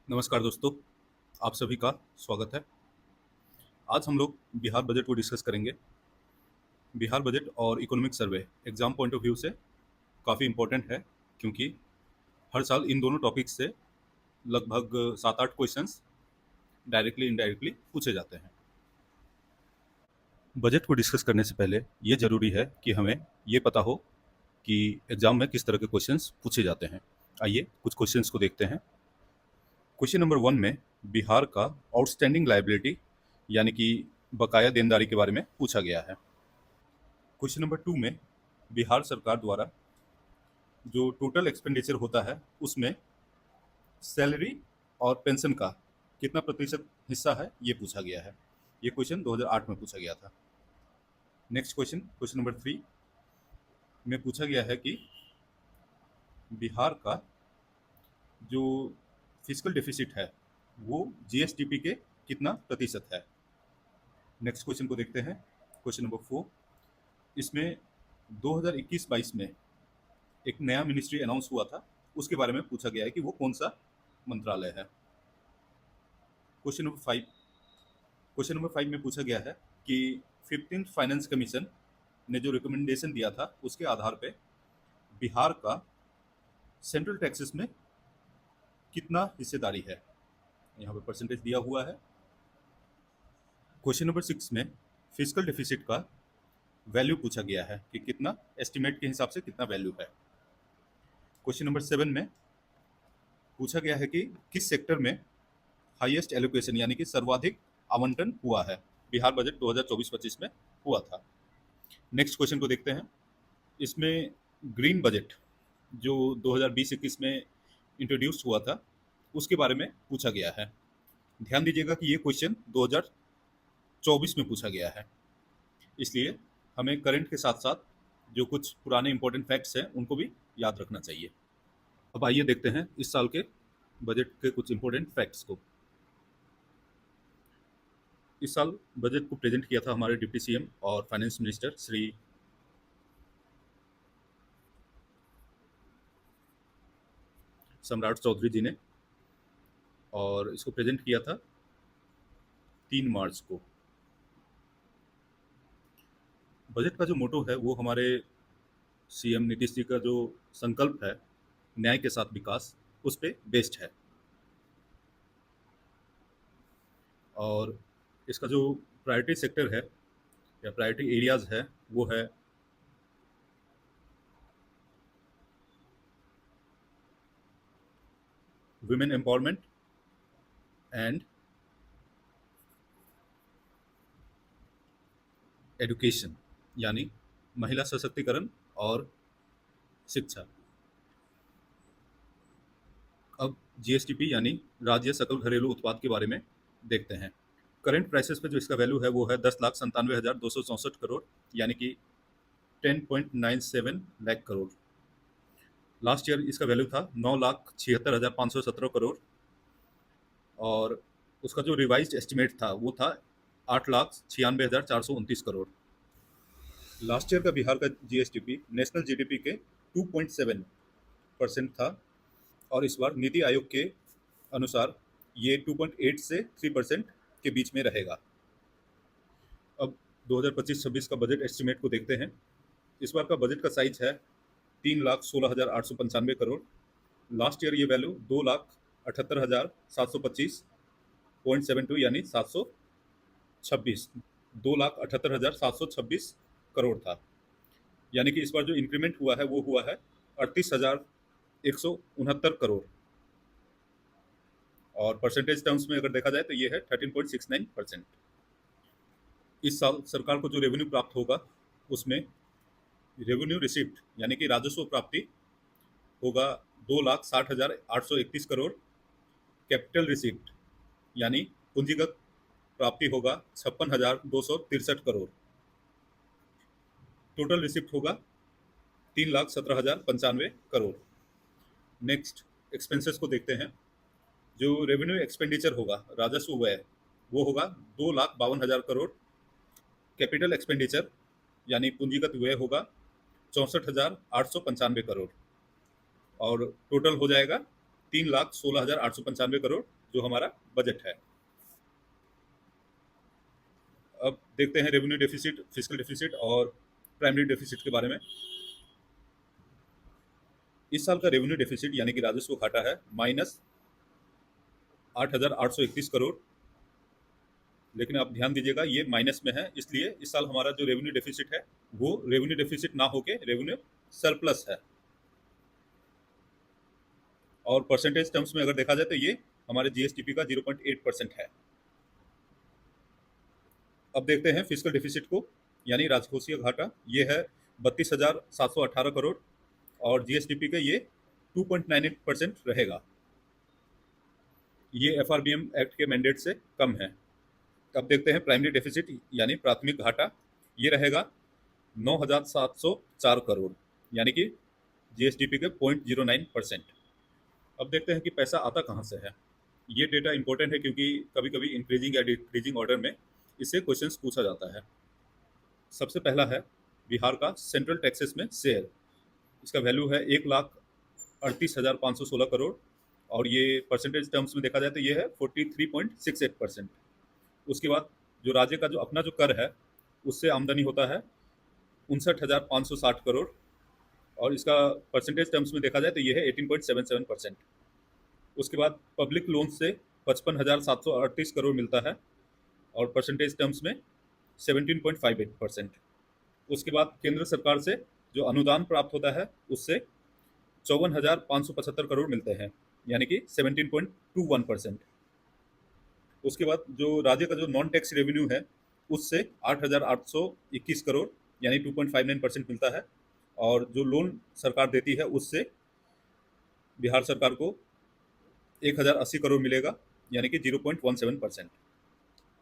नमस्कार दोस्तों, आप सभी का स्वागत है। आज हम लोग बिहार बजट को डिस्कस करेंगे। बिहार बजट और economic survey exam point of view से काफ़ी इम्पोर्टेंट है, क्योंकि हर साल इन दोनों टॉपिक्स से लगभग 7-8 क्वेश्चंस डायरेक्टली इनडायरेक्टली पूछे जाते हैं। बजट को डिस्कस करने से पहले ये ज़रूरी है कि हमें ये पता हो कि एग्ज़ाम में किस तरह के क्वेश्चंस पूछे जाते हैं। आइए कुछ क्वेश्चंस को देखते हैं। क्वेश्चन नंबर 1 में बिहार का आउटस्टैंडिंग लायबिलिटी यानी कि बकाया देनदारी के बारे में पूछा गया है। क्वेश्चन नंबर 2 में बिहार सरकार द्वारा जो टोटल एक्सपेंडिचर होता है उसमें सैलरी और पेंशन का कितना प्रतिशत हिस्सा है ये पूछा गया है। ये क्वेश्चन 2008 में पूछा गया था। नेक्स्ट क्वेश्चन, क्वेश्चन नंबर 3 में पूछा गया है कि बिहार का जो फिजिकल डेफिसिट है वो जीएसडीपी के कितना प्रतिशत है। नेक्स्ट क्वेश्चन को देखते हैं। क्वेश्चन नंबर 4, इसमें 2021-22 में एक नया मिनिस्ट्री अनाउंस हुआ था, उसके बारे में पूछा गया है कि वो कौन सा मंत्रालय है। क्वेश्चन नंबर 5 में पूछा गया है कि 15th फाइनेंस कमीशन ने जो रिकमेंडेशन दिया था उसके आधार पे बिहार का सेंट्रल टैक्सेस में कितना हिस्सेदारी है, यहाँ पे परसेंटेज दिया हुआ है। क्वेश्चन नंबर 6 में फिजिकल डेफिसिट का वैल्यू पूछा गया है कि कितना, एस्टिमेट के हिसाब से कितना वैल्यू है। क्वेश्चन नंबर 7 में पूछा गया है कि किस सेक्टर में हाईएस्ट एलोकेशन यानी कि सर्वाधिक आवंटन हुआ है, बिहार बजट 2024-25 में हुआ था। नेक्स्ट क्वेश्चन को देखते हैं। इसमें ग्रीन बजट जो 2020-21 में इंट्रोड्यूस हुआ था उसके बारे में पूछा गया है। ध्यान दीजिएगा कि ये क्वेश्चन 2024 में पूछा गया है, इसलिए हमें करंट के साथ साथ जो कुछ पुराने इंपॉर्टेंट फैक्ट्स हैं उनको भी याद रखना चाहिए। अब आइए देखते हैं इस साल के बजट के कुछ इंपॉर्टेंट फैक्ट्स को। इस साल बजट को प्रेजेंट किया था हमारे डिप्टी सीएम और फाइनेंस मिनिस्टर श्री सम्राट चौधरी जी ने, और इसको प्रेजेंट किया था 3 मार्च को। बजट का जो मोटो है वो हमारे सीएम नीतीश जी का जो संकल्प है न्याय के साथ विकास, उस पे बेस्ड है। और इसका जो प्रायोरिटी सेक्टर है या प्रायोरिटी एरियाज है वो है वुमेन एम्पावरमेंट एंड एजुकेशन, यानी महिला सशक्तिकरण और शिक्षा। अब जीएसटीपी यानी राज्य सकल घरेलू उत्पाद के बारे में देखते हैं। करंट प्राइसेस पे जो इसका वैल्यू है वो है 10,97,264 करोड़, यानी कि 10.97 लाख करोड़। लास्ट ईयर इसका वैल्यू था 9,76,517 करोड़, और उसका जो रिवाइज्ड एस्टिमेट था वो था 8,96,429 करोड़। लास्ट ईयर का बिहार का जीएसडीपी नेशनल जीडीपी के 2.7% था, और इस बार नीति आयोग के अनुसार ये 2.8 से 3% के बीच में रहेगा। अब 2025-26 का बजट एस्टिमेट को देखते हैं। इस बार का बजट का साइज है 3,16,895 करोड़। लास्ट ईयर ये वैल्यू 2,78,725.72 यानी 726 2,78,726 करोड़ था। यानी कि इस बार जो इंक्रीमेंट हुआ है वो हुआ है 38,169 करोड़, और परसेंटेज टर्म्स में अगर देखा जाए तो ये है 13.69%। इस साल सरकार को जो रेवेन्यू प्राप्त होगा उसमें रेवेन्यू रिसिप्ट यानी कि राजस्व प्राप्ति होगा 2,60,831 करोड़। कैपिटल रिसिप्ट यानी पूंजीगत प्राप्ति होगा 56,263 करोड़। टोटल रिसिप्ट होगा 3,17,095 करोड़। नेक्स्ट एक्सपेंसेस को देखते हैं। जो रेवेन्यू एक्सपेंडिचर होगा, राजस्व व्यय, वो होगा 2,52,000 करोड़। कैपिटल एक्सपेंडिचर यानी पूंजीगत व्यय होगा 64,895 करोड़, और टोटल हो जाएगा 3,16,895 करोड़ जो हमारा बजट है। अब देखते हैं रेवेन्यू डेफिसिट, फिस्कल डेफिसिट और प्राइमरी डेफिसिट के बारे में। इस साल का रेवेन्यू डेफिसिट यानी कि राजस्व घाटा है -8,831 करोड़। लेकिन आप ध्यान दीजिएगा ये माइनस में है, इसलिए इस साल हमारा जो रेवेन्यू डेफिसिट है वो रेवेन्यू डेफिसिट ना होके रेवेन्यू सरप्लस है। और परसेंटेज टर्म्स में अगर देखा जाए तो ये हमारे जीएसटीपी का 0.8% है। अब देखते हैं फिस्कल डेफिसिट को यानी राजकोषीय घाटा, ये है 32,718 करोड़ और जीएसटीपी के ये 2.98% रहेगा। ये एफआरबीएम एक्ट के मैंडेट से कम है। अब देखते हैं प्राइमरी डेफिसिट यानी प्राथमिक घाटा, ये रहेगा 9,704 करोड़ यानी कि जीएसडीपी के 0.09%। अब देखते हैं कि पैसा आता कहाँ से है। ये डेटा इंपॉर्टेंट है क्योंकि कभी कभी इंक्रीजिंग या डिक्रीजिंग ऑर्डर में इससे क्वेश्चंस पूछा जाता है। सबसे पहला है बिहार का सेंट्रल टैक्सेस में शेयर, इसका वैल्यू है 1,38,516 करोड़ और ये परसेंटेज टर्म्स में देखा जाए तो ये है 43.68%। उसके बाद जो राज्य का जो अपना जो कर है उससे आमदनी होता है 59,560 करोड़ और इसका परसेंटेज टर्म्स में देखा जाए तो ये है 18.77%। उसके बाद पब्लिक लोन से 55,738 करोड़ मिलता है और परसेंटेज टर्म्स में 17.58%। उसके बाद केंद्र सरकार से जो अनुदान प्राप्त होता है उससे 54,575 करोड़ मिलते हैं यानी कि 17.21%। उसके बाद जो राज्य का जो नॉन टैक्स रेवेन्यू है उससे 8,821 करोड़ यानी 2.59% मिलता है और जो लोन सरकार देती है उससे बिहार सरकार को 1,080 करोड़ मिलेगा यानी कि 0.17%।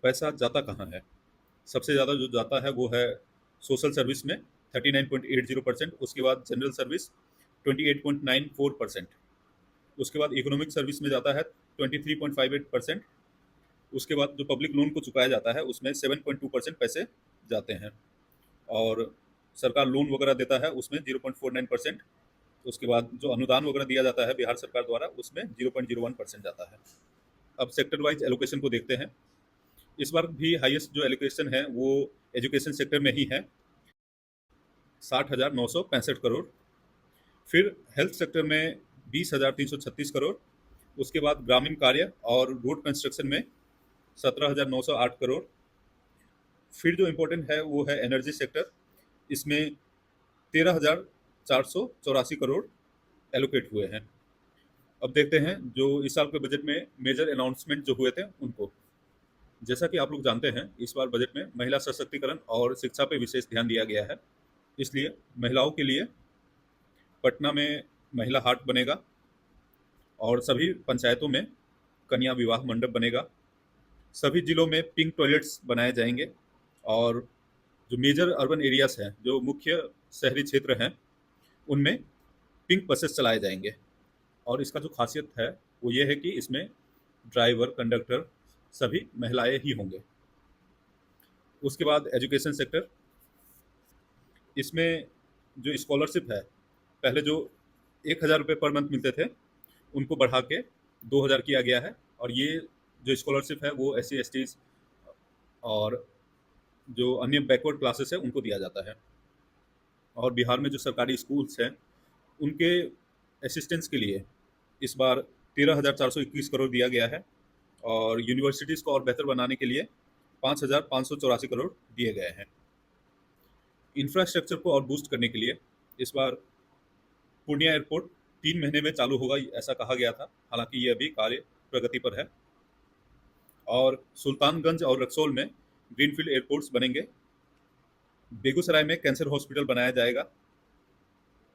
पैसा जाता कहाँ है? सबसे ज़्यादा जो जाता है वो है सोशल सर्विस में 39.80%, उसके बाद जनरल सर्विस 28.94%, उसके बाद इकोनॉमिक सर्विस में जाता है 23.58%, उसके बाद जो पब्लिक लोन को चुकाया जाता है उसमें 7.2% पैसे जाते हैं और सरकार लोन वगैरह देता है उसमें 0.49%, उसके बाद जो अनुदान वगैरह दिया जाता है बिहार सरकार द्वारा उसमें 0.01% जाता है। अब सेक्टर वाइज एलोकेशन को देखते हैं। इस बार भी हाईएस्ट जो एलोकेशन है वो एजुकेशन सेक्टर में ही है 60,965 करोड़, फिर हेल्थ सेक्टर में 20,336 करोड़, उसके बाद ग्रामीण कार्य और रोड कंस्ट्रक्शन में 17,908 करोड़, फिर जो इम्पोर्टेंट है वो है एनर्जी सेक्टर, इसमें 13,484 करोड़ एलोकेट हुए हैं। अब देखते हैं जो इस साल के बजट में मेजर अनाउंसमेंट जो हुए थे उनको। जैसा कि आप लोग जानते हैं इस बार बजट में महिला सशक्तिकरण और शिक्षा पर विशेष ध्यान दिया गया है, इसलिए महिलाओं के लिए पटना में महिला हाट बनेगा और सभी पंचायतों में कन्या विवाह मंडप बनेगा, सभी जिलों में पिंक टॉयलेट्स बनाए जाएंगे और जो मेजर अर्बन एरियाज हैं जो मुख्य शहरी क्षेत्र हैं उनमें पिंक बसेस चलाए जाएंगे और इसका जो खासियत है वो ये है कि इसमें ड्राइवर कंडक्टर सभी महिलाएं ही होंगे। उसके बाद एजुकेशन सेक्टर, इसमें जो स्कॉलरशिप है पहले जो 1,000 रुपये पर मंथ मिलते थे उनको बढ़ा के 2,000 किया गया है और ये जो स्कॉलरशिप है वो SC ST और जो अन्य बैकवर्ड क्लासेस है उनको दिया जाता है। और बिहार में जो सरकारी स्कूल्स हैं उनके असिस्टेंस के लिए इस बार 13,421 करोड़ दिया गया है और यूनिवर्सिटीज़ को और बेहतर बनाने के लिए 5,584 करोड़ दिए गए हैं। इंफ्रास्ट्रक्चर को और बूस्ट करने के लिए इस बार पूर्णिया एयरपोर्ट 3 महीने में चालू होगा ऐसा कहा गया था, हालांकि ये अभी कार्य प्रगति पर है। और सुल्तानगंज और रक्सौल में ग्रीनफील्ड एयरपोर्ट्स बनेंगे, बेगूसराय में कैंसर हॉस्पिटल बनाया जाएगा,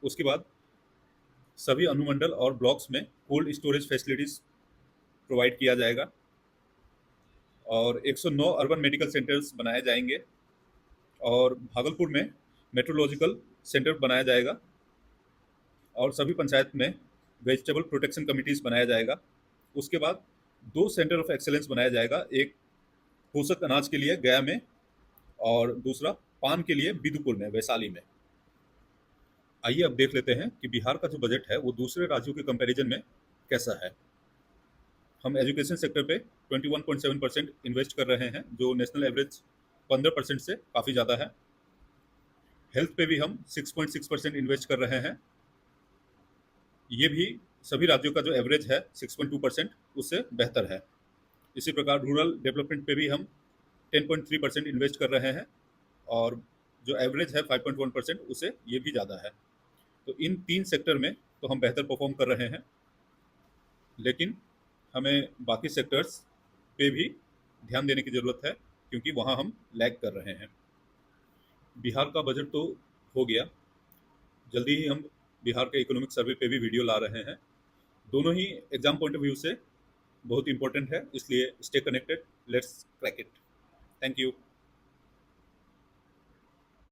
उसके बाद सभी अनुमंडल और ब्लॉक्स में कोल्ड स्टोरेज फैसिलिटीज़ प्रोवाइड किया जाएगा और 109 अर्बन मेडिकल सेंटर्स बनाए जाएंगे और भागलपुर में मेट्रोलॉजिकल सेंटर बनाया जाएगा और सभी पंचायत में वेजिटेबल प्रोटेक्शन कमिटीज़ बनाया जाएगा। उसके बाद 2 सेंटर ऑफ एक्सेलेंस बनाया जाएगा, एक पोषक अनाज के लिए गया में और दूसरा पान के लिए बिदुपुर में, वैशाली में। आइए अब देख लेते हैं कि बिहार का जो बजट है वो दूसरे राज्यों के कंपैरिजन में कैसा है। हम एजुकेशन सेक्टर पे 21.7% इन्वेस्ट कर रहे हैं, जो नेशनल एवरेज 15% से काफ़ी ज़्यादा है। हेल्थ पे भी हम 6.6% इन्वेस्ट कर रहे हैं, ये भी सभी राज्यों का जो एवरेज है 6.2% उससे बेहतर है। इसी प्रकार रूरल डेवलपमेंट पे भी हम 10.3% इन्वेस्ट कर रहे हैं, और जो एवरेज है 5.1% उससे ये भी ज़्यादा है। तो इन 3 सेक्टर में तो हम बेहतर परफॉर्म कर रहे हैं, लेकिन हमें बाकी सेक्टर्स पे भी ध्यान देने की ज़रूरत है, क्योंकि वहाँ हम लैग कर रहे हैं। बिहार का बजट तो हो गया, जल्दी ही हम बिहार के इकोनॉमिक सर्वे पे भी वीडियो ला रहे हैं। दोनों ही एग्जाम पॉइंट ऑफ व्यू से बहुत इंपॉर्टेंट है, इसलिए stay connected, let's crack it. Thank you.